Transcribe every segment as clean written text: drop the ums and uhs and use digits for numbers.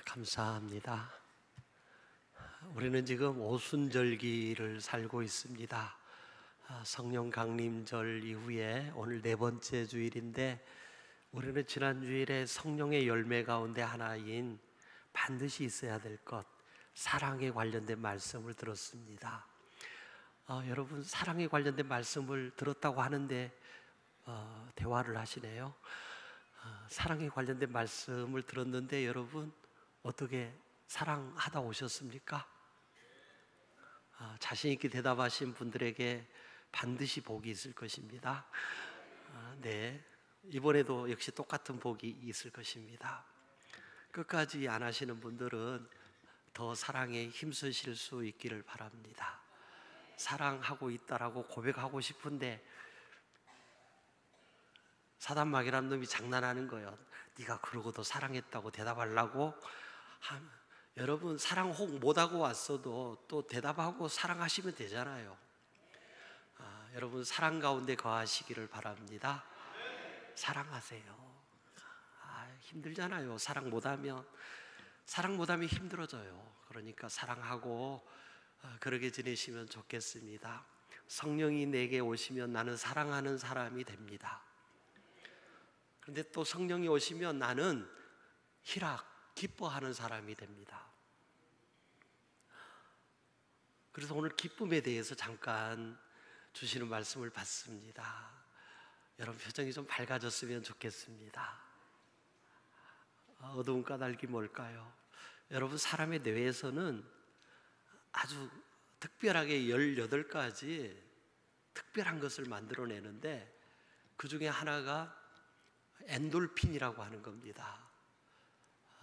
감사합니다. 우리는 지금 오순절기를 살고 있습니다. 성령 강림절 이후에 오늘 네 번째 주일인데, 우리는 지난 주일에 성령의 열매 가운데 하나인 반드시 있어야 될 것, 사랑에 관련된 말씀을 들었습니다. 여러분, 사랑에 관련된 말씀을 들었다고 하는데 대화를 하시네요. 사랑에 관련된 말씀을 들었는데 여러분, 어떻게 사랑하다 오셨습니까? 자신 있게 대답하신 분들에게 반드시 복이 있을 것입니다. 네, 이번에도 역시 똑같은 복이 있을 것입니다. 끝까지 안 하시는 분들은 더 사랑에 힘쓰실 수 있기를 바랍니다. 사랑하고 있다라고 고백하고 싶은데 사단마귀라는 놈이 장난하는 거예요. 네가 그러고도 사랑했다고 대답하려고. 여러분, 사랑 혹 못하고 왔어도 또 대답하고 사랑하시면 되잖아요. 여러분, 사랑 가운데 거하시기를 바랍니다. 사랑하세요. 힘들잖아요. 사랑 못하면 힘들어져요. 그러니까 사랑하고 그러게 지내시면 좋겠습니다. 성령이 내게 오시면 나는 사랑하는 사람이 됩니다. 그런데 또 성령이 오시면 나는 기뻐하는 사람이 됩니다. 그래서 오늘 기쁨에 대해서 잠깐 주시는 말씀을 받습니다. 여러분, 표정이 좀 밝아졌으면 좋겠습니다. 어두운 까닭이 뭘까요? 여러분, 사람의 뇌에서는 아주 특별하게 18가지 특별한 것을 만들어내는데, 그 중에 하나가 엔돌핀이라고 하는 겁니다.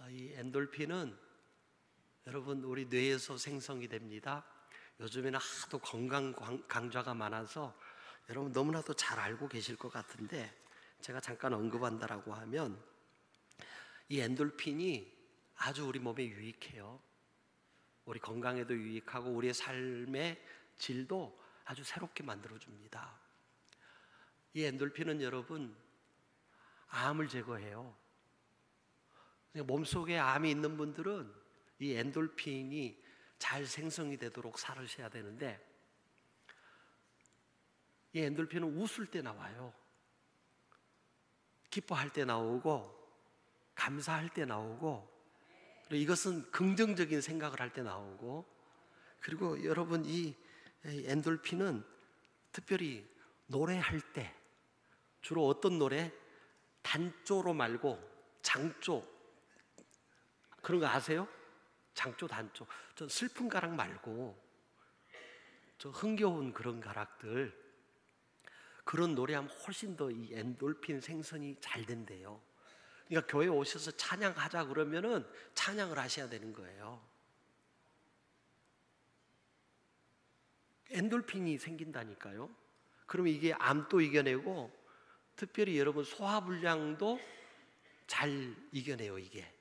이 엔돌핀은 여러분, 우리 뇌에서 생성이 됩니다. 요즘에는 하도 건강 강좌가 많아서 여러분 너무나도 잘 알고 계실 것 같은데, 제가 잠깐 언급한다라고 하면 이 엔돌핀이 아주 우리 몸에 유익해요. 우리 건강에도 유익하고 우리의 삶의 질도 아주 새롭게 만들어줍니다. 이 엔돌핀은 여러분, 암을 제거해요. 몸속에 암이 있는 분들은 이 엔돌핀이 잘 생성이 되도록 살으셔야 되는데, 이 엔돌핀은 웃을 때 나와요. 기뻐할 때 나오고, 감사할 때 나오고, 그리고 이것은 긍정적인 생각을 할 때 나오고, 그리고 여러분, 이 엔돌핀은 특별히 노래할 때, 주로 어떤 노래? 단조로 말고 장조, 그런 거 아세요? 장조, 단조. 저 슬픈 가락 말고 저 흥겨운 그런 가락들, 그런 노래하면 훨씬 더 이 엔돌핀 생성이 잘 된대요. 그러니까 교회 오셔서 찬양하자 그러면은 찬양을 하셔야 되는 거예요. 엔돌핀이 생긴다니까요. 그러면 이게 암도 이겨내고, 특별히 여러분 소화불량도 잘 이겨내요. 이게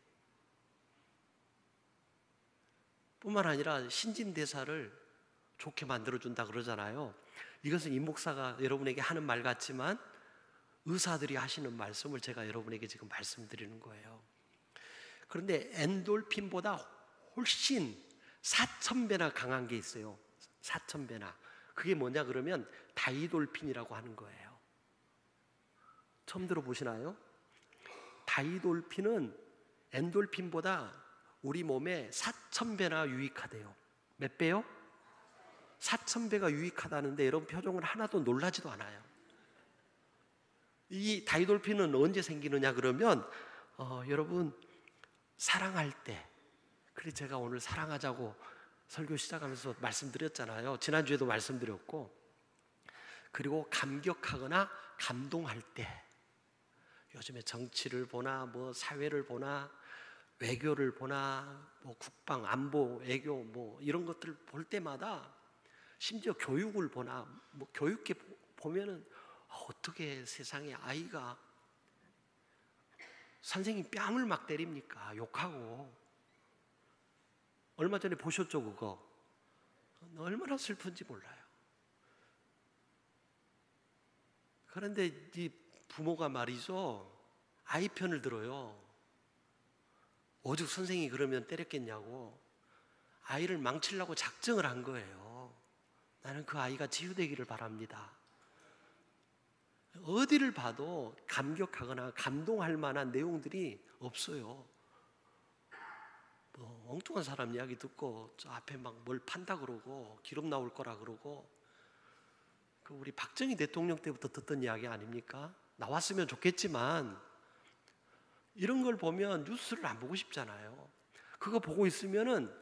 뿐만 아니라 신진대사를 좋게 만들어준다 그러잖아요. 이것은 임 목사가 여러분에게 하는 말 같지만 의사들이 하시는 말씀을 제가 여러분에게 지금 말씀드리는 거예요. 그런데 엔돌핀보다 훨씬 4000배나 강한 게 있어요. 4000배나. 그게 뭐냐 그러면 다이돌핀이라고 하는 거예요. 처음 들어보시나요? 다이돌핀은 엔돌핀보다 우리 몸에 4000배나 유익하대요. 몇 배요? 4000배가 유익하다는데 여러분 표정은 하나도 놀라지도 않아요. 이 다이돌핀은 언제 생기느냐 그러면 여러분, 사랑할 때. 그래서 제가 오늘 사랑하자고 설교 시작하면서 말씀드렸잖아요. 지난주에도 말씀드렸고, 그리고 감격하거나 감동할 때, 요즘에 정치를 보나 뭐 사회를 보나 외교를 보나 뭐 국방, 안보, 외교 뭐 이런 것들을 볼 때마다, 심지어 교육을 보나 뭐 교육계 보면은 어떻게 세상에 아이가 선생님 뺨을 막 때립니까? 욕하고. 얼마 전에 보셨죠 그거? 얼마나 슬픈지 몰라요. 그런데 이 부모가 말이죠, 아이 편을 들어요. 오죽 선생이 그러면 때렸겠냐고 아이를 망치려고 작정을 한 거예요. 나는 그 아이가 치유되기를 바랍니다. 어디를 봐도 감격하거나 감동할 만한 내용들이 없어요. 뭐 엉뚱한 사람 이야기 듣고 저 앞에 막 뭘 판다 그러고 기름 나올 거라 그러고, 그 우리 박정희 대통령 때부터 듣던 이야기 아닙니까? 나왔으면 좋겠지만 이런 걸 보면 뉴스를 안 보고 싶잖아요. 그거 보고 있으면은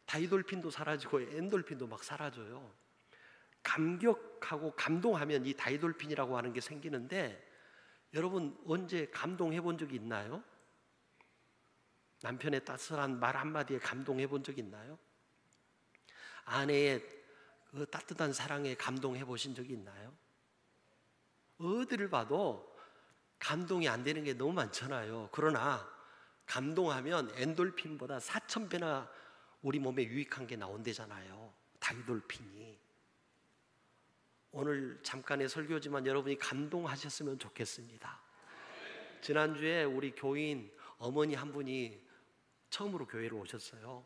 다이돌핀도 사라지고 엔돌핀도 막 사라져요. 감격하고 감동하면 이 다이돌핀이라고 하는 게 생기는데, 여러분 언제 감동해 본 적이 있나요? 남편의 따스한 말 한마디에 감동해 본 적 있나요? 아내의 그 따뜻한 사랑에 감동해 보신 적이 있나요? 어디를 봐도 감동이 안 되는 게 너무 많잖아요. 그러나 감동하면 엔돌핀보다 4,000배나 우리 몸에 유익한 게 나온대잖아요. 다이돌핀이. 오늘 잠깐의 설교지만 여러분이 감동하셨으면 좋겠습니다. 지난주에 우리 교인 어머니 한 분이 처음으로 교회로 오셨어요.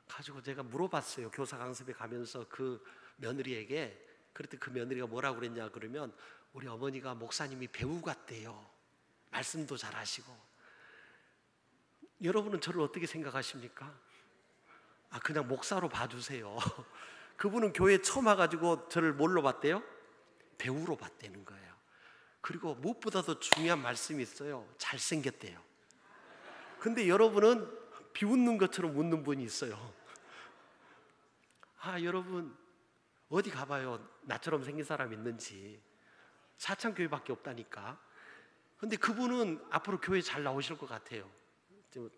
가지고 제가 물어봤어요. 교사 강습에 가면서 그 며느리에게. 그랬더니 그 며느리가 뭐라고 그랬냐 그러면 우리 어머니가 목사님이 배우 같대요. 말씀도 잘하시고. 여러분은 저를 어떻게 생각하십니까? 그냥 목사로 봐주세요. 그분은 교회 처음 와가지고 저를 뭘로 봤대요? 배우로 봤다는 거예요. 그리고 무엇보다 더 중요한 말씀이 있어요. 잘생겼대요. 근데 여러분은 비웃는 것처럼 웃는 분이 있어요. 여러분 어디 가봐요. 나처럼 생긴 사람 있는지. 사창교회밖에 없다니까. 근데 그분은 앞으로 교회 잘 나오실 것 같아요.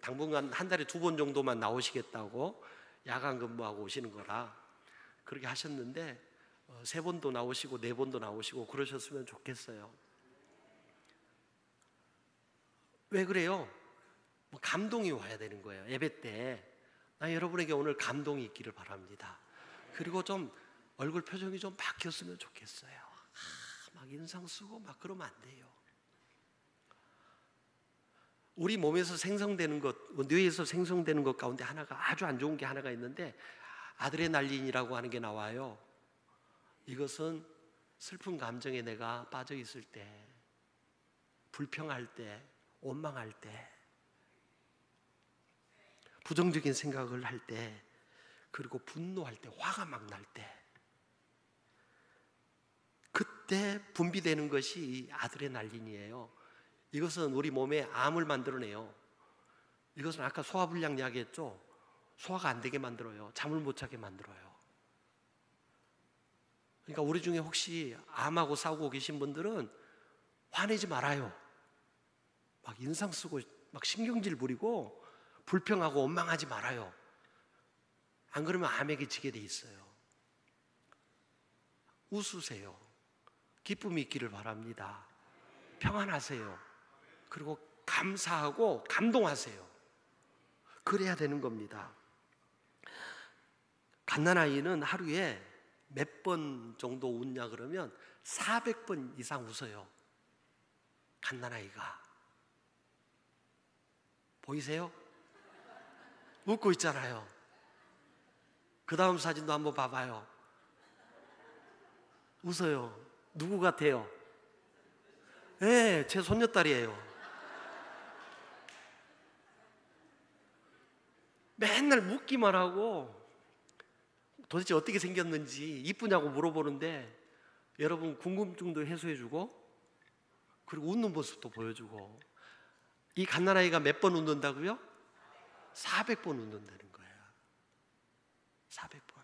당분간 한 달에 2번 정도만 나오시겠다고 야간 근무하고 오시는 거라 그렇게 하셨는데 3번도 나오시고 4번도 나오시고 그러셨으면 좋겠어요. 왜 그래요? 감동이 와야 되는 거예요. 예배 때 여러분에게 오늘 감동이 있기를 바랍니다. 그리고 좀 얼굴 표정이 좀 바뀌었으면 좋겠어요. 막 인상 쓰고 막 그러면 안 돼요. 우리 몸에서 생성되는 것, 뇌에서 생성되는 것 가운데 하나가 아주 안 좋은 게 하나가 있는데 아드레날린이라고 하는 게 나와요. 이것은 슬픈 감정에 내가 빠져 있을 때, 불평할 때, 원망할 때, 부정적인 생각을 할 때, 그리고 분노할 때, 화가 막 날 때, 그때 분비되는 것이 이 아드레날린이에요. 이것은 우리 몸에 암을 만들어내요. 이것은 아까 소화불량 이야기했죠. 소화가 안 되게 만들어요. 잠을 못 자게 만들어요. 그러니까 우리 중에 혹시 암하고 싸우고 계신 분들은 화내지 말아요. 막 인상 쓰고 막 신경질 부리고 불평하고 원망하지 말아요. 안 그러면 암에게 지게 돼 있어요. 웃으세요. 기쁨이 있기를 바랍니다. 평안하세요. 그리고 감사하고 감동하세요. 그래야 되는 겁니다. 갓난아이는 하루에 몇 번 정도 웃냐 그러면 400번 이상 웃어요. 갓난아이가. 보이세요? 웃고 있잖아요. 그 다음 사진도 한번 봐봐요. 웃어요. 누구 같아요? 네, 제 손녀딸이에요. 맨날 묻기만 하고 도대체 어떻게 생겼는지 이쁘냐고 물어보는데 여러분 궁금증도 해소해주고 그리고 웃는 모습도 보여주고. 이 갓난아이가 몇 번 웃는다고요? 400번 웃는다는 거예요. 400번.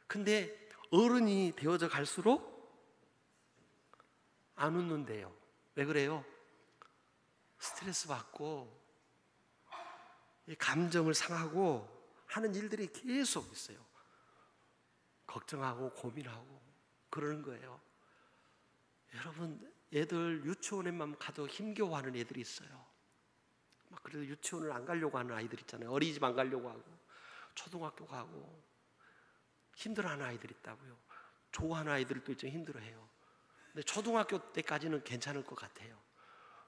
근데 어른이 되어져 갈수록 안 웃는데요. 왜 그래요? 스트레스 받고 감정을 상하고 하는 일들이 계속 있어요. 걱정하고 고민하고 그러는 거예요. 여러분 애들 유치원에만 가도 힘겨워하는 애들이 있어요. 막 그래도 유치원을 안 가려고 하는 아이들 있잖아요. 어린이집 안 가려고 하고 초등학교 가고 힘들어하는 아이들 있다고요. 좋아하는 아이들도 좀 힘들어해요. 근데 초등학교 때까지는 괜찮을 것 같아요.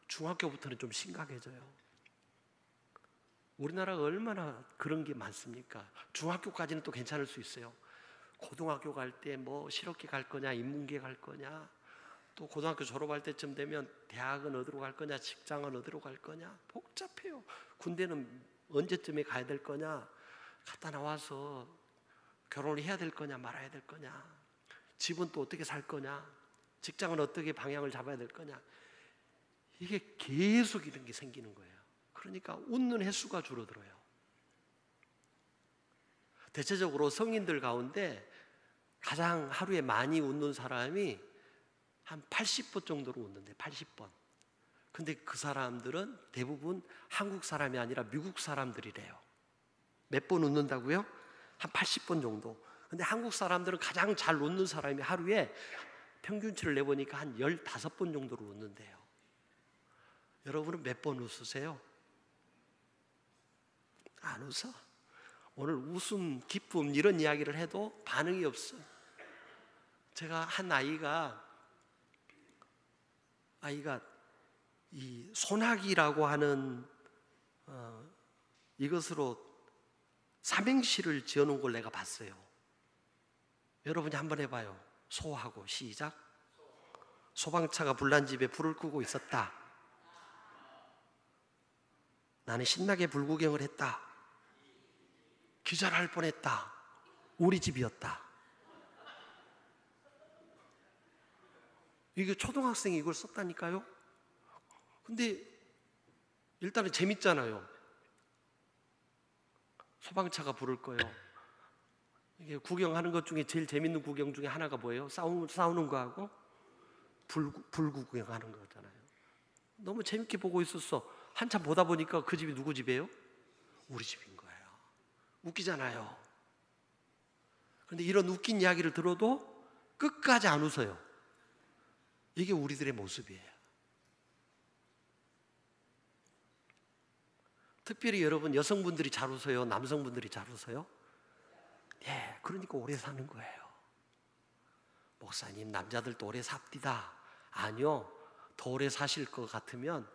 중학교부터는 좀 심각해져요. 우리나라가 얼마나 그런 게 많습니까? 중학교까지는 또 괜찮을 수 있어요. 고등학교 갈 때 뭐 실업계 갈 거냐, 인문계 갈 거냐, 또 고등학교 졸업할 때쯤 되면 대학은 어디로 갈 거냐, 직장은 어디로 갈 거냐, 복잡해요. 군대는 언제쯤에 가야 될 거냐, 갔다 나와서 결혼을 해야 될 거냐 말아야 될 거냐, 집은 또 어떻게 살 거냐, 직장은 어떻게 방향을 잡아야 될 거냐, 이게 계속 이런 게 생기는 거예요. 그러니까 웃는 횟수가 줄어들어요. 대체적으로 성인들 가운데 가장 하루에 많이 웃는 사람이 한 80번 정도로 웃는데, 80번. 근데 그 사람들은 대부분 한국 사람이 아니라 미국 사람들이래요. 몇 번 웃는다고요? 한 80번 정도. 근데 한국 사람들은 가장 잘 웃는 사람이 하루에 평균치를 내보니까 한 15번 정도로 웃는데요. 여러분은 몇 번 웃으세요? 안 웃어. 오늘 웃음, 기쁨 이런 이야기를 해도 반응이 없어. 제가 한 아이가 이 소나기라고 하는 이것으로 삼행시를 지어놓은 걸 내가 봤어요. 여러분이 한번 해봐요. 소하고 시작. 소방차가 불난 집에 불을 끄고 있었다. 나는 신나게 불구경을 했다. 기절할 뻔했다. 우리 집이었다. 이게 초등학생이 이걸 썼다니까요. 근데 일단은 재밌잖아요. 소방차가 불을 꺼요. 이게 구경하는 것 중에 제일 재밌는 구경 중에 하나가 뭐예요? 싸우는 거하고 불 구경하는 거잖아요. 너무 재밌게 보고 있었어. 한참 보다 보니까 그 집이 누구 집이에요? 우리 집인 거예요. 웃기잖아요. 그런데 이런 웃긴 이야기를 들어도 끝까지 안 웃어요. 이게 우리들의 모습이에요. 특별히 여러분, 여성분들이 잘 웃어요? 남성분들이 잘 웃어요? 예, 그러니까 오래 사는 거예요. 목사님, 남자들도 오래 삽디다. 아니요, 더 오래 사실 것 같으면,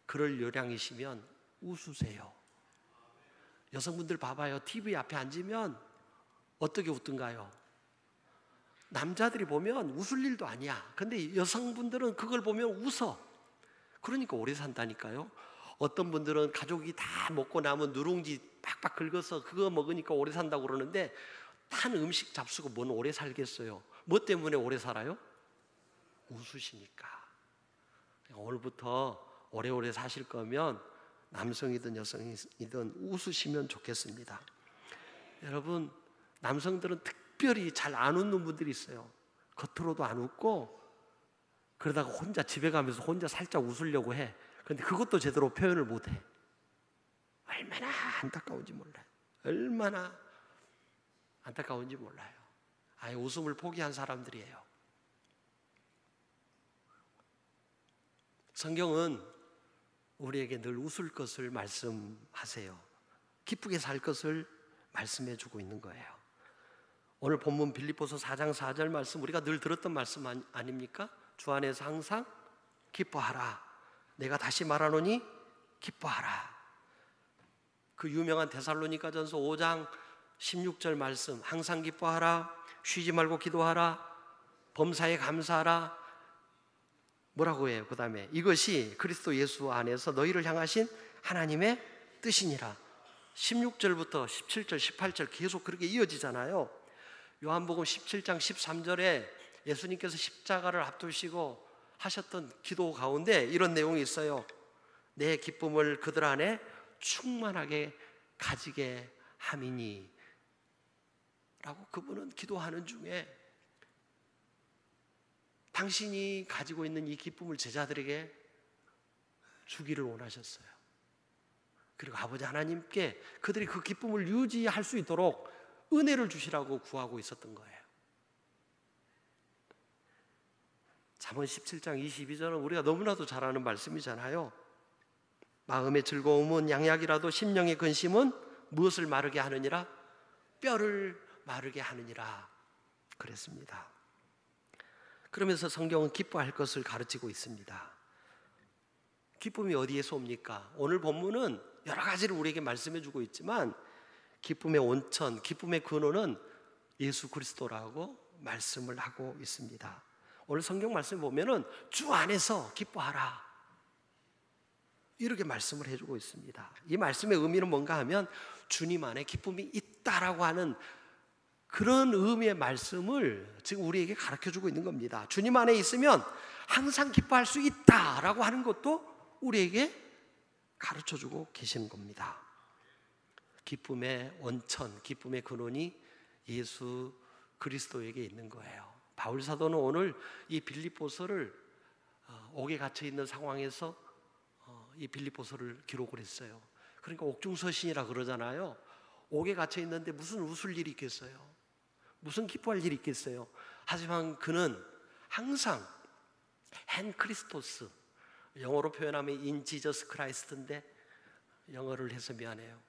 그럴 요량이시면 웃으세요. 여성분들 봐봐요. TV 앞에 앉으면 어떻게 웃던가요? 남자들이 보면 웃을 일도 아니야. 근데 여성분들은 그걸 보면 웃어. 그러니까 오래 산다니까요. 어떤 분들은 가족이 다 먹고 남은 누룽지 팍팍 긁어서 그거 먹으니까 오래 산다고 그러는데, 단 음식 잡수고 뭔 오래 살겠어요. 뭐 때문에 오래 살아요? 웃으시니까. 오늘부터 오래오래 사실 거면 남성이든 여성이든 웃으시면 좋겠습니다. 여러분, 남성들은 특별히 잘 안 웃는 분들이 있어요. 겉으로도 안 웃고 그러다가 혼자 집에 가면서 혼자 살짝 웃으려고 해. 그런데 그것도 제대로 표현을 못해. 얼마나 안타까운지 몰라요. 얼마나 안타까운지 몰라요. 아예 웃음을 포기한 사람들이에요. 성경은 우리에게 늘 웃을 것을 말씀하세요. 기쁘게 살 것을 말씀해 주고 있는 거예요. 오늘 본문 빌립보서 4장 4절 말씀, 우리가 늘 들었던 말씀 아닙니까? 주 안에서 항상 기뻐하라. 내가 다시 말하노니 기뻐하라. 그 유명한 데살로니가전서 5장 16절 말씀, 항상 기뻐하라, 쉬지 말고 기도하라, 범사에 감사하라. 뭐라고 해요? 그 다음에 이것이 그리스도 예수 안에서 너희를 향하신 하나님의 뜻이니라. 16절부터 17절, 18절 계속 그렇게 이어지잖아요. 요한복음 17장 13절에 예수님께서 십자가를 앞두시고 하셨던 기도 가운데 이런 내용이 있어요. 내 기쁨을 그들 안에 충만하게 가지게 함이니 라고 그분은 기도하는 중에 당신이 가지고 있는 이 기쁨을 제자들에게 주기를 원하셨어요. 그리고 아버지 하나님께 그들이 그 기쁨을 유지할 수 있도록 은혜를 주시라고 구하고 있었던 거예요. 잠언 17장 22절은 우리가 너무나도 잘 아는 말씀이잖아요. 마음의 즐거움은 양약이라도 심령의 근심은 무엇을 마르게 하느니라? 뼈를 마르게 하느니라 그랬습니다. 그러면서 성경은 기뻐할 것을 가르치고 있습니다. 기쁨이 어디에서 옵니까? 오늘 본문은 여러 가지를 우리에게 말씀해 주고 있지만 기쁨의 원천, 기쁨의 근원은 예수 그리스도라고 말씀을 하고 있습니다. 오늘 성경 말씀 보면은 주 안에서 기뻐하라 이렇게 말씀을 해주고 있습니다. 이 말씀의 의미는 뭔가 하면 주님 안에 기쁨이 있다라고 하는 그런 의미의 말씀을 지금 우리에게 가르쳐주고 있는 겁니다. 주님 안에 있으면 항상 기뻐할 수 있다라고 하는 것도 우리에게 가르쳐주고 계시는 겁니다. 기쁨의 원천, 기쁨의 근원이 예수 그리스도에게 있는 거예요. 바울 사도는 오늘 이 빌립보서를 옥에 갇혀 있는 상황에서 이 빌립보서를 기록을 했어요. 그러니까 옥중서신이라 그러잖아요. 옥에 갇혀 있는데 무슨 웃을 일이 있겠어요? 무슨 기뻐할 일이 있겠어요? 하지만 그는 항상 헨 크리스토스, 영어로 표현하면 인 지저스 크라이스트인데 영어를 해서 미안해요.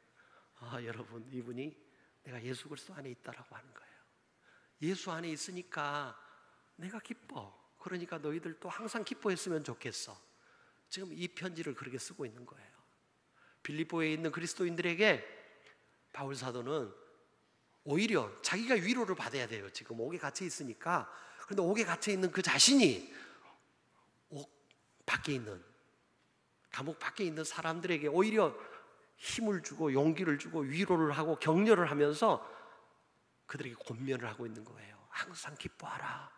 여러분, 이분이 내가 예수 그리스도 안에 있다라고 하는 거예요. 예수 안에 있으니까 내가 기뻐. 그러니까 너희들도 항상 기뻐했으면 좋겠어. 지금 이 편지를 그렇게 쓰고 있는 거예요. 빌립보에 있는 그리스도인들에게 바울 사도는 오히려 자기가 위로를 받아야 돼요. 지금 옥에 갇혀 있으니까. 그런데 옥에 갇혀 있는 그 자신이 옥 밖에 있는, 감옥 밖에 있는 사람들에게 오히려 힘을 주고 용기를 주고 위로를 하고 격려를 하면서 그들에게 권면을 하고 있는 거예요. 항상 기뻐하라.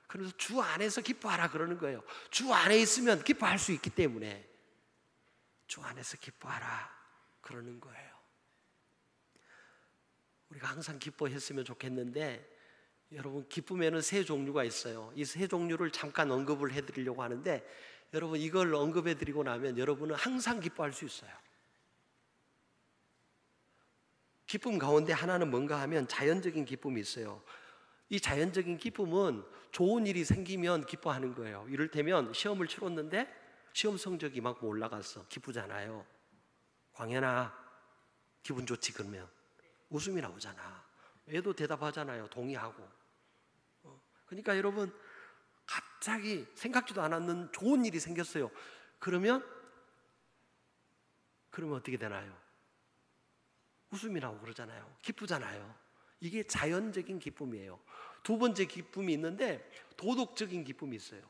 그래서 주 안에서 기뻐하라 그러는 거예요. 주 안에 있으면 기뻐할 수 있기 때문에 주 안에서 기뻐하라 그러는 거예요. 우리가 항상 기뻐했으면 좋겠는데 여러분, 기쁨에는 세 종류가 있어요. 이 세 종류를 잠깐 언급을 해드리려고 하는데 여러분, 이걸 언급해드리고 나면 여러분은 항상 기뻐할 수 있어요. 기쁨 가운데 하나는 뭔가 하면 자연적인 기쁨이 있어요. 이 자연적인 기쁨은 좋은 일이 생기면 기뻐하는 거예요. 이를테면 시험을 치렀는데 시험 성적이 이만큼 올라갔어. 기쁘잖아요. 광현아, 기분 좋지? 그러면 웃음이 나오잖아. 애도 대답하잖아요. 동의하고. 그러니까 여러분, 갑자기 생각지도 않았는 좋은 일이 생겼어요. 그러면 어떻게 되나요? 웃음이 나오고 그러잖아요. 기쁘잖아요. 이게 자연적인 기쁨이에요. 두 번째 기쁨이 있는데 도덕적인 기쁨이 있어요.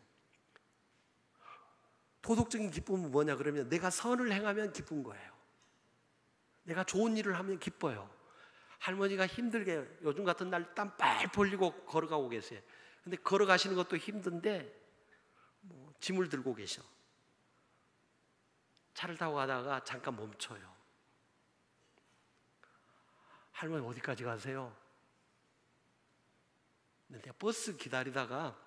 도덕적인 기쁨은 뭐냐 그러면 내가 선을 행하면 기쁜 거예요. 내가 좋은 일을 하면 기뻐요. 할머니가 힘들게 요즘 같은 날 땀 빨 벌리고 걸어가고 계세요. 근데 걸어가시는 것도 힘든데 짐을 들고 계셔. 차를 타고 가다가 잠깐 멈춰요. 할머니 어디까지 가세요? 근데 버스 기다리다가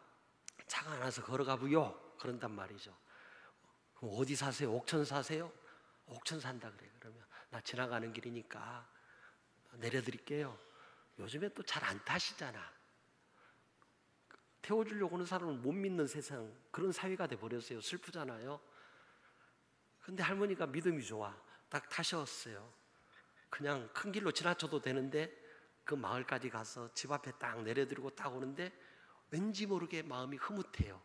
차가 안 와서 걸어가고요. 그런단 말이죠. 그럼 어디 사세요? 옥천 사세요? 옥천 산다 그래. 그러면 나 지나가는 길이니까 내려드릴게요. 요즘에 또 잘 안 타시잖아. 태워주려고 하는 사람은 못 믿는 세상, 그런 사회가 돼버렸어요. 슬프잖아요. 근데 할머니가 믿음이 좋아. 딱 타셨어요. 그냥 큰 길로 지나쳐도 되는데 그 마을까지 가서 집 앞에 딱 내려드리고 딱 오는데 왠지 모르게 마음이 흐뭇해요.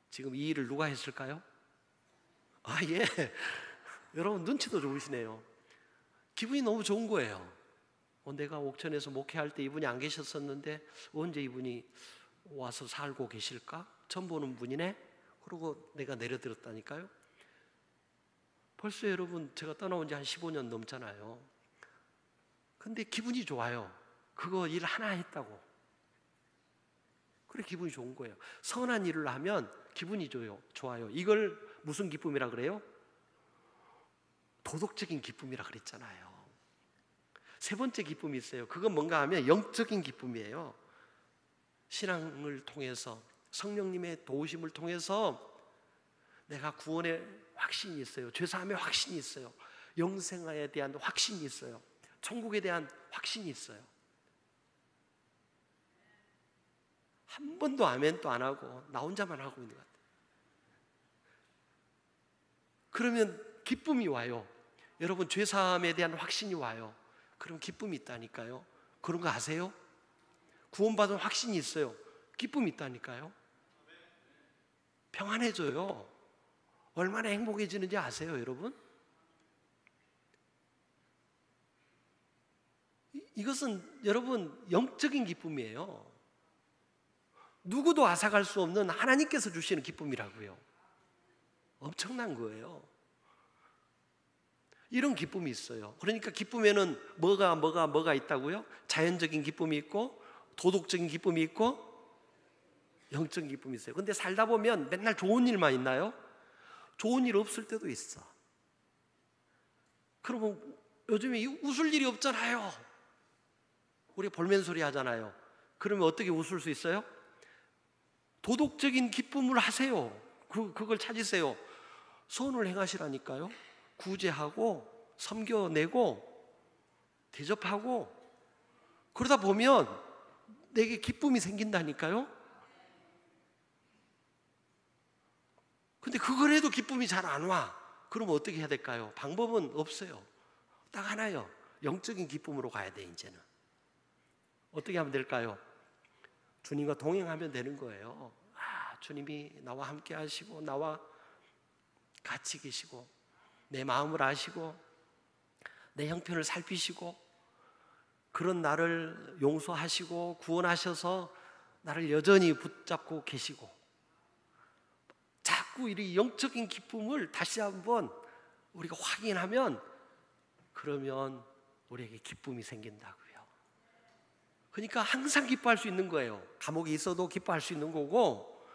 지금 이 일을 누가 했을까요? 예. 여러분 눈치도 좋으시네요. 기분이 너무 좋은 거예요. 내가 옥천에서 목회할 때 이분이 안 계셨었는데 언제 이분이 와서 살고 계실까? 처음 보는 분이네? 그러고 내가 내려드렸다니까요. 벌써 여러분 제가 떠나온 지 한 15년 넘잖아요. 근데 기분이 좋아요. 그거 일 하나 했다고. 그래 기분이 좋은 거예요. 선한 일을 하면 기분이 좋아요. 이걸 무슨 기쁨이라 그래요? 도덕적인 기쁨이라 그랬잖아요. 세 번째 기쁨이 있어요. 그건 뭔가 하면 영적인 기쁨이에요. 신앙을 통해서 성령님의 도우심을 통해서 내가 구원의 확신이 있어요. 죄사함의 확신이 있어요. 영생에 대한 확신이 있어요. 천국에 대한 확신이 있어요. 한 번도 아멘도 안 하고 나 혼자만 하고 있는 것 같아요. 그러면 기쁨이 와요. 여러분 죄사함에 대한 확신이 와요. 그럼 기쁨이 있다니까요. 그런 거 아세요? 구원받은 확신이 있어요. 기쁨이 있다니까요. 평안해져요. 얼마나 행복해지는지 아세요, 여러분? 이것은 여러분 영적인 기쁨이에요. 누구도 앗아갈 수 없는 하나님께서 주시는 기쁨이라고요. 엄청난 거예요. 이런 기쁨이 있어요. 그러니까 기쁨에는 뭐가 있다고요? 자연적인 기쁨이 있고 도덕적인 기쁨이 있고 영적인 기쁨이 있어요. 근데 살다 보면 맨날 좋은 일만 있나요? 좋은 일 없을 때도 있어. 그러면 요즘에 웃을 일이 없잖아요. 우리 볼멘소리 하잖아요. 그러면 어떻게 웃을 수 있어요? 도덕적인 기쁨을 하세요. 그걸 찾으세요. 선을 행하시라니까요. 구제하고 섬겨내고 대접하고 그러다 보면 내게 기쁨이 생긴다니까요. 근데 그걸 해도 기쁨이 잘 안 와. 그러면 어떻게 해야 될까요? 방법은 없어요. 딱 하나요. 영적인 기쁨으로 가야 돼. 이제는 어떻게 하면 될까요? 주님과 동행하면 되는 거예요. 주님이 나와 함께 하시고 나와 같이 계시고 내 마음을 아시고 내 형편을 살피시고 그런 나를 용서하시고 구원하셔서 나를 여전히 붙잡고 계시고 자꾸 이 영적인 기쁨을 다시 한번 우리가 확인하면 그러면 우리에게 기쁨이 생긴다고요. 그러니까 항상 기뻐할 수 있는 거예요. 감옥에 있어도 기뻐할 수 있는 거고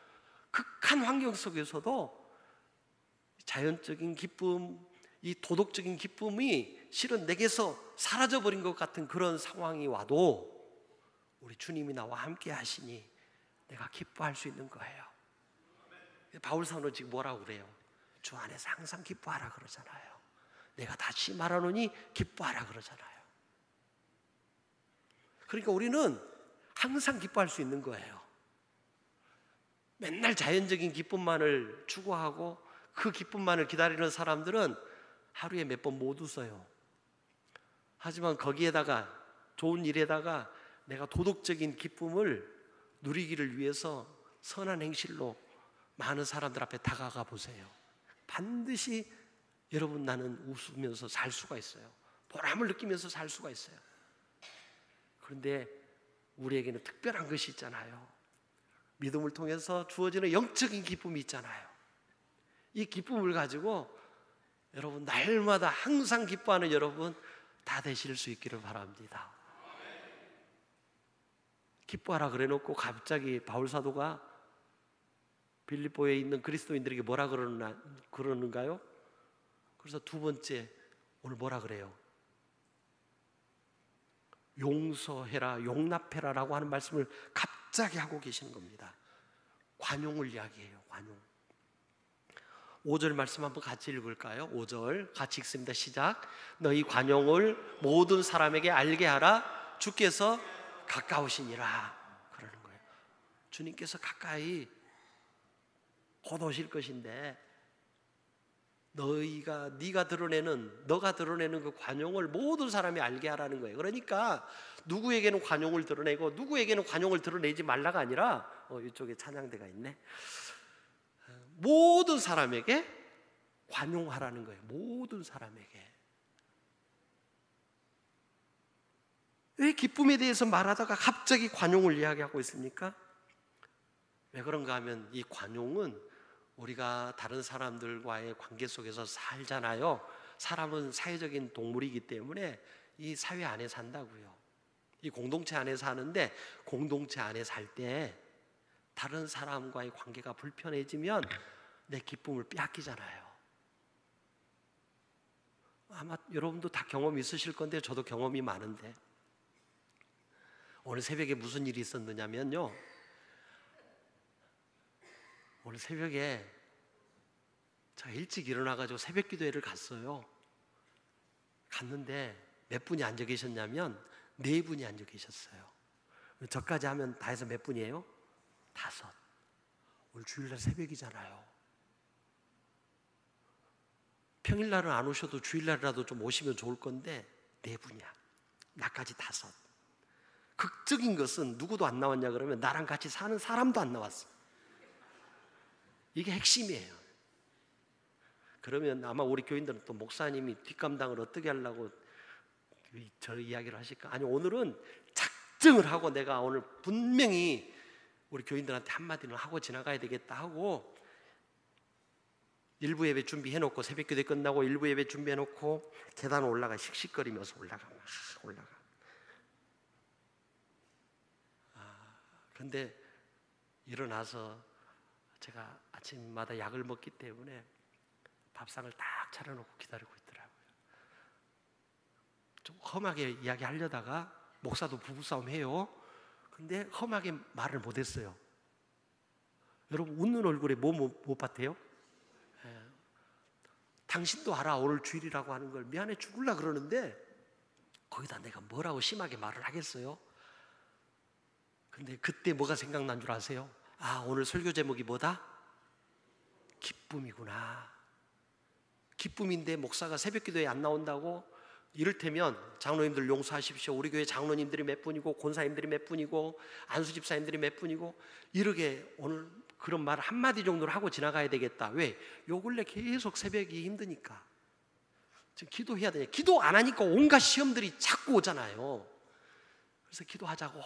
극한 환경 속에서도 자연적인 기쁨, 이 도덕적인 기쁨이 실은 내게서 사라져버린 것 같은 그런 상황이 와도 우리 주님이 나와 함께 하시니 내가 기뻐할 수 있는 거예요. 바울 사도는 지금 뭐라고 그래요? 주 안에서 항상 기뻐하라 그러잖아요. 내가 다시 말하노니 기뻐하라 그러잖아요. 그러니까 우리는 항상 기뻐할 수 있는 거예요. 맨날 자연적인 기쁨만을 추구하고 그 기쁨만을 기다리는 사람들은 하루에 몇 번 못 웃어요. 하지만 거기에다가 좋은 일에다가 내가 도덕적인 기쁨을 누리기를 위해서 선한 행실로 많은 사람들 앞에 다가가 보세요. 반드시 여러분 나는 웃으면서 살 수가 있어요. 보람을 느끼면서 살 수가 있어요. 그런데 우리에게는 특별한 것이 있잖아요. 믿음을 통해서 주어지는 영적인 기쁨이 있잖아요. 이 기쁨을 가지고 여러분 날마다 항상 기뻐하는 여러분 다 되실 수 있기를 바랍니다. 기뻐하라 그래놓고 갑자기 바울 사도가 빌립보에 있는 그리스도인들에게 뭐라 그러는가요? 그래서 두 번째 오늘 뭐라 그래요? 용서해라, 용납해라 라고 하는 말씀을 갑자기 하고 계시는 겁니다. 관용을 이야기해요. 관용. 5절 말씀 한번 같이 읽을까요? 5절 같이 읽습니다. 시작. 너희 관용을 모든 사람에게 알게 하라. 주께서 가까우시니라. 그러는 거예요. 주님께서 가까이 곧 오실 것인데 네가 드러내는 그 관용을 모든 사람이 알게 하라는 거예요. 그러니까 누구에게는 관용을 드러내고 누구에게는 관용을 드러내지 말라가 아니라 이쪽에 찬양대가 있네. 모든 사람에게 관용하라는 거예요. 모든 사람에게. 왜 기쁨에 대해서 말하다가 갑자기 관용을 이야기하고 있습니까? 왜 그런가 하면 이 관용은 우리가 다른 사람들과의 관계 속에서 살잖아요. 사람은 사회적인 동물이기 때문에 이 사회 안에 산다고요. 이 공동체 안에 사는데 공동체 안에 살 때 다른 사람과의 관계가 불편해지면 내 기쁨을 빼앗기잖아요. 아마 여러분도 다 경험이 있으실 건데 저도 경험이 많은데 오늘 새벽에 무슨 일이 있었느냐면요. 오늘 새벽에 제가 일찍 일어나가지고 새벽 기도회를 갔어요. 갔는데 몇 분이 앉아 계셨냐면 4분이 앉아 계셨어요. 저까지 하면 다 해서 몇 분이에요? 5. 오늘 주일날 새벽이잖아요. 평일날은 안 오셔도 주일날이라도 좀 오시면 좋을 건데 4분이야. 나까지 5. 극적인 것은 누구도 안 나왔냐 그러면 나랑 같이 사는 사람도 안 나왔어. 이게 핵심이에요. 그러면 아마 우리 교인들은 또 목사님이 뒷감당을 어떻게 하려고 저 이야기를 하실까? 아니, 오늘은 작정을 하고 내가 오늘 분명히 우리 교인들한테 한마디는 하고 지나가야 되겠다 하고 일부 예배 준비해놓고 새벽기도 끝나고 일부 예배 준비해놓고 계단 올라가 씩씩거리면서 올라가. 근데 일어나서 제가 아침마다 약을 먹기 때문에 밥상을 딱 차려놓고 기다리고 있더라고요. 좀 험하게 이야기하려다가 목사도 부부싸움 해요. 근데 험하게 말을 못했어요. 여러분 웃는 얼굴에 못 봤대요? 당신도 알아, 오늘 주일이라고 하는 걸. 미안해 죽을라 그러는데 거기다 내가 뭐라고 심하게 말을 하겠어요? 근데 그때 뭐가 생각난 줄 아세요? 아, 오늘 설교 제목이 뭐다? 기쁨이구나. 기쁨인데 목사가 새벽기도에 안 나온다고? 이를테면 장로님들 용서하십시오. 우리 교회 장로님들이 몇 분이고 권사님들이 몇 분이고 안수집사님들이 몇 분이고 이렇게 오늘 그런 말 한마디 정도를 하고 지나가야 되겠다. 왜? 요 근래 계속 새벽이 힘드니까. 지금 기도해야 되냐. 기도 안 하니까 온갖 시험들이 자꾸 오잖아요. 그래서 기도하자고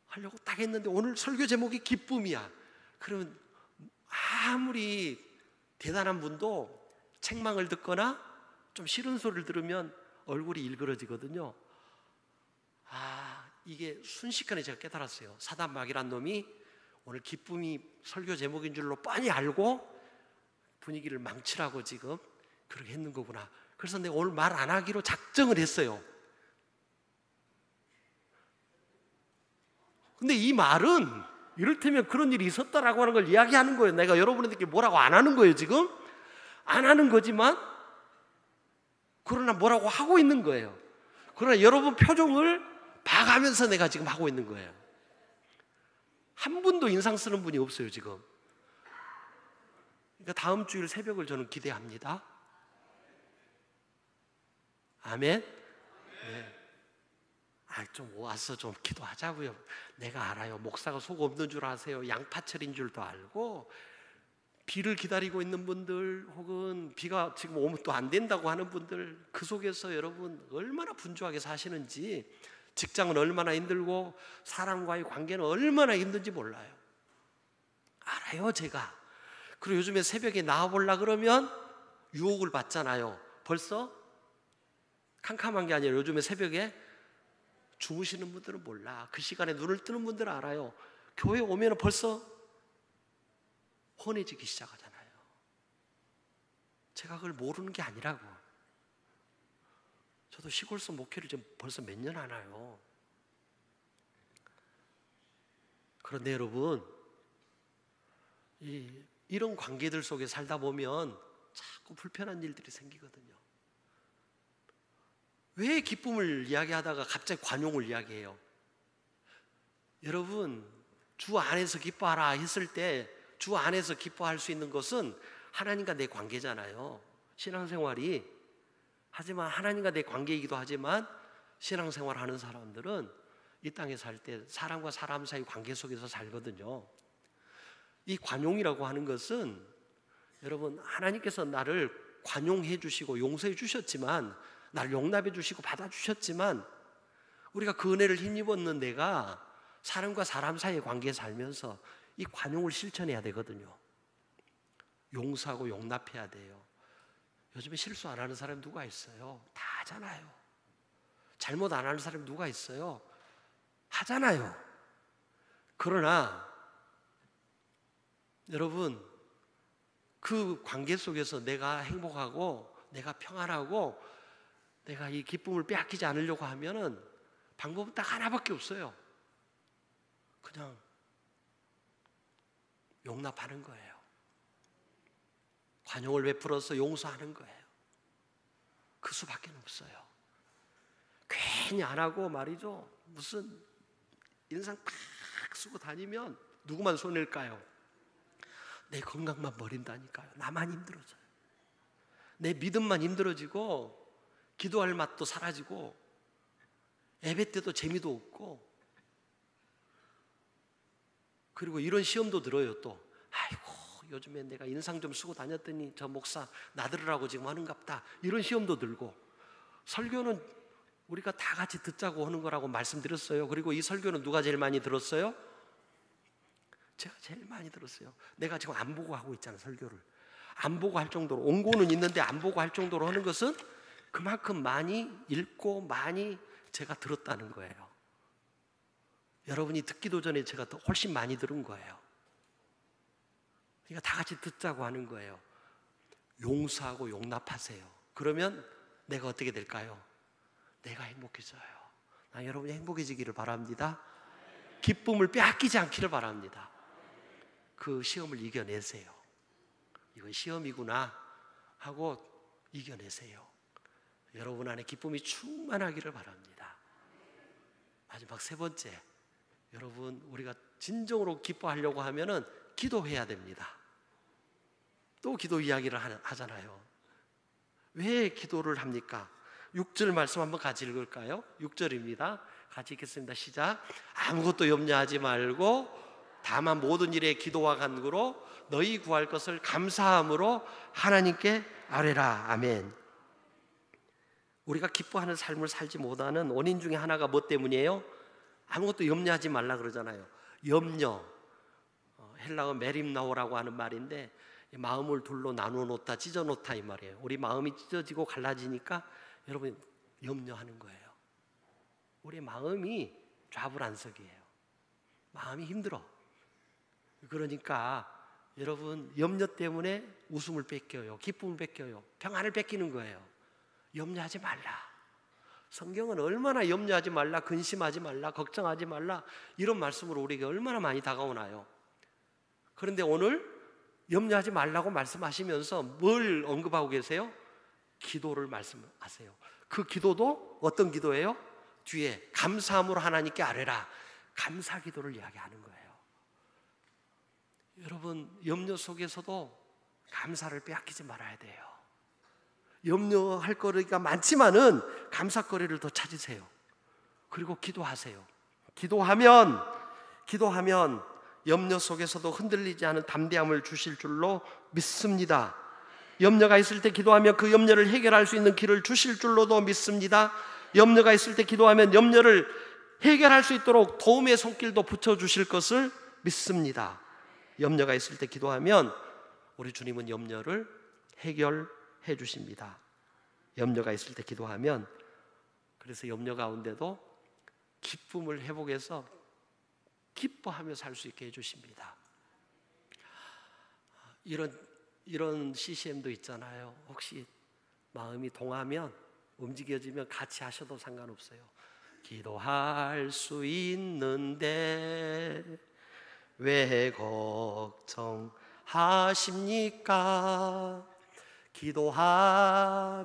하려고 딱 했는데 오늘 설교 제목이 기쁨이야. 그러면 아무리 대단한 분도 책망을 듣거나 좀 싫은 소리를 들으면 얼굴이 일그러지거든요. 이게 순식간에 제가 깨달았어요. 사단마귀란 놈이 오늘 기쁨이 설교 제목인 줄로 뻔히 알고 분위기를 망치라고 지금 그렇게 했는 거구나. 그래서 내가 오늘 말 안 하기로 작정을 했어요. 근데 이 말은 이를테면 그런 일이 있었다라고 하는 걸 이야기하는 거예요. 내가 여러분들께 뭐라고 안 하는 거예요. 지금 안 하는 거지만 그러나 뭐라고 하고 있는 거예요. 그러나 여러분 표정을 봐가면서 내가 지금 하고 있는 거예요. 한 분도 인상 쓰는 분이 없어요 지금. 그러니까 다음 주일 새벽을 저는 기대합니다. 아멘. 네. 좀 와서 좀 기도하자고요. 내가 알아요. 목사가 속 없는 줄 아세요. 양파철인 줄도 알고 비를 기다리고 있는 분들 혹은 비가 지금 오면 또 안 된다고 하는 분들 그 속에서 여러분 얼마나 분주하게 사시는지 직장은 얼마나 힘들고 사람과의 관계는 얼마나 힘든지 몰라요. 알아요 제가. 그리고 요즘에 새벽에 나와보려고 그러면 유혹을 받잖아요. 벌써 캄캄한 게 아니라 요즘에 새벽에 주무시는 분들은 몰라. 그 시간에 눈을 뜨는 분들은 알아요. 교회 오면 벌써 훤해지기 시작하잖아요. 제가 그걸 모르는 게 아니라고. 저도 시골서 목회를 지금 벌써 몇 년 하나요. 그런데 여러분 이런 관계들 속에 살다 보면 자꾸 불편한 일들이 생기거든요. 왜 기쁨을 이야기하다가 갑자기 관용을 이야기해요? 여러분 주 안에서 기뻐하라 했을 때 주 안에서 기뻐할 수 있는 것은 하나님과 내 관계잖아요. 신앙생활이. 하지만 하나님과 내 관계이기도 하지만 신앙생활 하는 사람들은 이 땅에 살 때 사람과 사람 사이 관계 속에서 살거든요. 이 관용이라고 하는 것은 여러분 하나님께서 나를 관용해 주시고 용서해 주셨지만 나를 용납해 주시고 받아 주셨지만 우리가 그 은혜를 힘입었는 내가 사람과 사람 사이의 관계에 살면서 이 관용을 실천해야 되거든요. 용서하고 용납해야 돼요. 요즘에 실수 안 하는 사람이 누가 있어요? 다 하잖아요. 잘못 안 하는 사람이 누가 있어요? 하잖아요. 그러나 여러분 그 관계 속에서 내가 행복하고 내가 평안하고 내가 이 기쁨을 빼앗기지 않으려고 하면은 방법은 딱 하나밖에 없어요. 그냥 용납하는 거예요. 관용을 베풀어서 용서하는 거예요. 그 수밖에 없어요. 괜히 안 하고 말이죠. 무슨 인상 팍 쓰고 다니면 누구만 손해일까요? 내 건강만 버린다니까요. 나만 힘들어져요. 내 믿음만 힘들어지고 기도할 맛도 사라지고 예배 때도 재미도 없고 그리고 이런 시험도 들어요 또. 아이고 요즘에 내가 인상 좀 쓰고 다녔더니 저 목사 나들으라고 지금 하는갑다, 이런 시험도 들고. 설교는 우리가 다 같이 듣자고 하는 거라고 말씀드렸어요. 그리고 이 설교는 누가 제일 많이 들었어요? 제가 제일 많이 들었어요. 내가 지금 안 보고 하고 있잖아. 설교를 안 보고 할 정도로, 온고는 있는데 안 보고 할 정도로 하는 것은 그만큼 많이 읽고 많이 제가 들었다는 거예요. 여러분이 듣기도 전에 제가 더 훨씬 많이 들은 거예요. 그러니까 다 같이 듣자고 하는 거예요. 용서하고 용납하세요. 그러면 내가 어떻게 될까요? 내가 행복해져요. 나 여러분이 행복해지기를 바랍니다. 기쁨을 빼앗기지 않기를 바랍니다. 그 시험을 이겨내세요. 이건 시험이구나 하고 이겨내세요. 여러분 안에 기쁨이 충만하기를 바랍니다. 마지막 세 번째, 여러분 우리가 진정으로 기뻐하려고 하면은 기도해야 됩니다. 또 기도 이야기를 하잖아요. 왜 기도를 합니까? 6절 말씀 한번 같이 읽을까요? 6절입니다. 같이 읽겠습니다. 시작. 아무것도 염려하지 말고 다만 모든 일에 기도와 간구로 너희 구할 것을 감사함으로 하나님께 아뢰라. 아멘. 우리가 기뻐하는 삶을 살지 못하는 원인 중에 하나가 뭐 때문이에요? 아무것도 염려하지 말라 그러잖아요. 염려, 헬라어 메림나오라고 하는 말인데, 마음을 둘로 나누어 놓다, 찢어 놓다 이 말이에요. 우리 마음이 찢어지고 갈라지니까 여러분 염려하는 거예요. 우리 마음이 좌불안석이에요. 마음이 힘들어. 그러니까 여러분 염려 때문에 웃음을 뺏겨요, 기쁨을 뺏겨요, 평안을 뺏기는 거예요. 염려하지 말라. 성경은 얼마나 염려하지 말라, 근심하지 말라, 걱정하지 말라 이런 말씀으로 우리에게 얼마나 많이 다가오나요? 그런데 오늘 염려하지 말라고 말씀하시면서 뭘 언급하고 계세요? 기도를 말씀하세요. 그 기도도 어떤 기도예요? 뒤에 감사함으로 하나님께 아뢰라. 감사 기도를 이야기하는 거예요. 여러분 염려 속에서도 감사를 빼앗기지 말아야 돼요. 염려할 거리가 많지만은 감사거리를 더 찾으세요. 그리고 기도하세요. 기도하면 염려 속에서도 흔들리지 않은 담대함을 주실 줄로 믿습니다. 염려가 있을 때 기도하면 그 염려를 해결할 수 있는 길을 주실 줄로도 믿습니다. 염려가 있을 때 기도하면 염려를 해결할 수 있도록 도움의 손길도 붙여주실 것을 믿습니다. 염려가 있을 때 기도하면 우리 주님은 염려를 해결해 주십니다. 염려가 있을 때 기도하면, 그래서 염려 가운데도 기쁨을 회복해서 기뻐하며 살 수 있게 해주십니다. 이런 CCM도 있잖아요. 혹시 마음이 동하면, 움직여지면 같이 하셔도 상관없어요. 기도할 수 있는데 왜 걱정하십니까?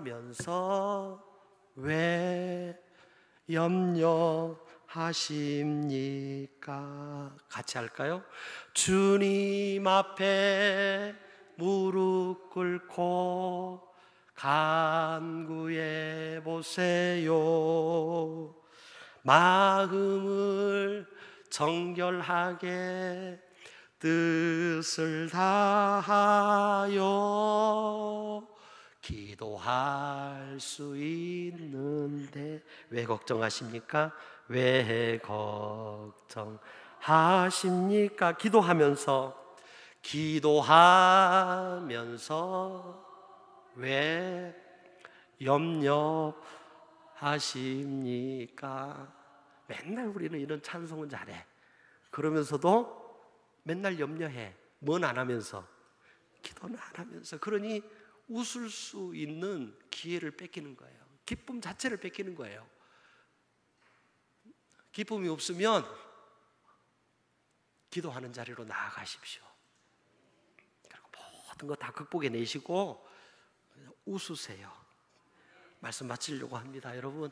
기도하면서 왜 염려하십니까? 같이 할까요? 주님 앞에 무릎 꿇고 간구해 보세요. 마음을 정결하게 뜻을 다하여 기도할 수 있는데 왜 걱정하십니까? 왜 걱정하십니까? 기도하면서 왜 염려하십니까? 맨날 우리는 이런 찬송은 잘해. 그러면서도 맨날 염려해. 뭔 안 하면서? 기도는 안 하면서. 그러니 웃을 수 있는 기회를 뺏기는 거예요. 기쁨 자체를 뺏기는 거예요. 기쁨이 없으면 기도하는 자리로 나아가십시오. 그리고 모든 거 다 극복해내시고 웃으세요. 말씀 마치려고 합니다. 여러분,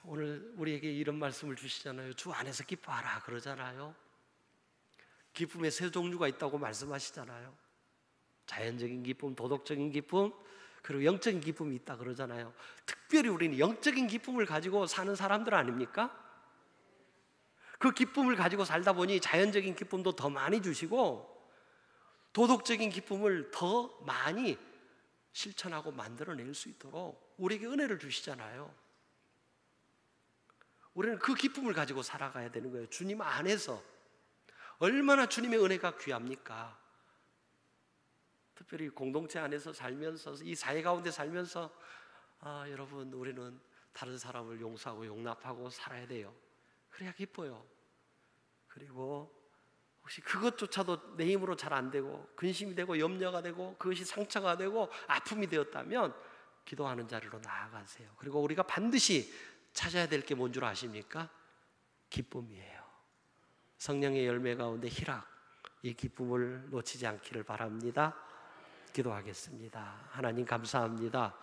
오늘 우리에게 이런 말씀을 주시잖아요. 주 안에서 기뻐하라 그러잖아요. 기쁨의 세 종류가 있다고 말씀하시잖아요. 자연적인 기쁨, 도덕적인 기쁨, 그리고 영적인 기쁨이 있다 그러잖아요. 특별히 우리는 영적인 기쁨을 가지고 사는 사람들 아닙니까? 그 기쁨을 가지고 살다 보니 자연적인 기쁨도 더 많이 주시고 도덕적인 기쁨을 더 많이 실천하고 만들어낼 수 있도록 우리에게 은혜를 주시잖아요. 우리는 그 기쁨을 가지고 살아가야 되는 거예요. 주님 안에서. 얼마나 주님의 은혜가 귀합니까? 특별히 공동체 안에서 살면서, 이 사회 가운데 살면서 여러분, 우리는 다른 사람을 용서하고 용납하고 살아야 돼요. 그래야 기뻐요. 그리고 혹시 그것조차도 내 힘으로 잘 안 되고 근심이 되고 염려가 되고 그것이 상처가 되고 아픔이 되었다면 기도하는 자리로 나아가세요. 그리고 우리가 반드시 찾아야 될 게 뭔 줄 아십니까? 기쁨이에요. 성령의 열매 가운데 희락, 이 기쁨을 놓치지 않기를 바랍니다. 기도하겠습니다. 하나님 감사합니다.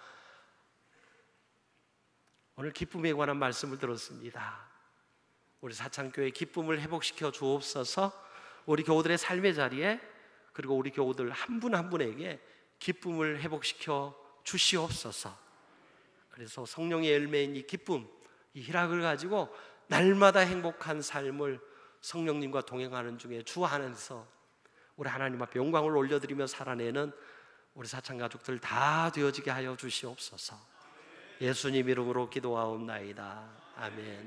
오늘 기쁨에 관한 말씀을 들었습니다. 우리 사창교회 기쁨을 회복시켜 주옵소서. 우리 교우들의 삶의 자리에, 그리고 우리 교우들 한 분 한 분에게 기쁨을 회복시켜 주시옵소서. 그래서 성령의 열매인 이 기쁨, 이 희락을 가지고 날마다 행복한 삶을 성령님과 동행하는 중에 주 안에서 우리 하나님 앞에 영광을 올려드리며 살아내는 우리 사창 가족들 다 되어지게 하여 주시옵소서. 예수님 이름으로 기도하옵나이다. 아멘.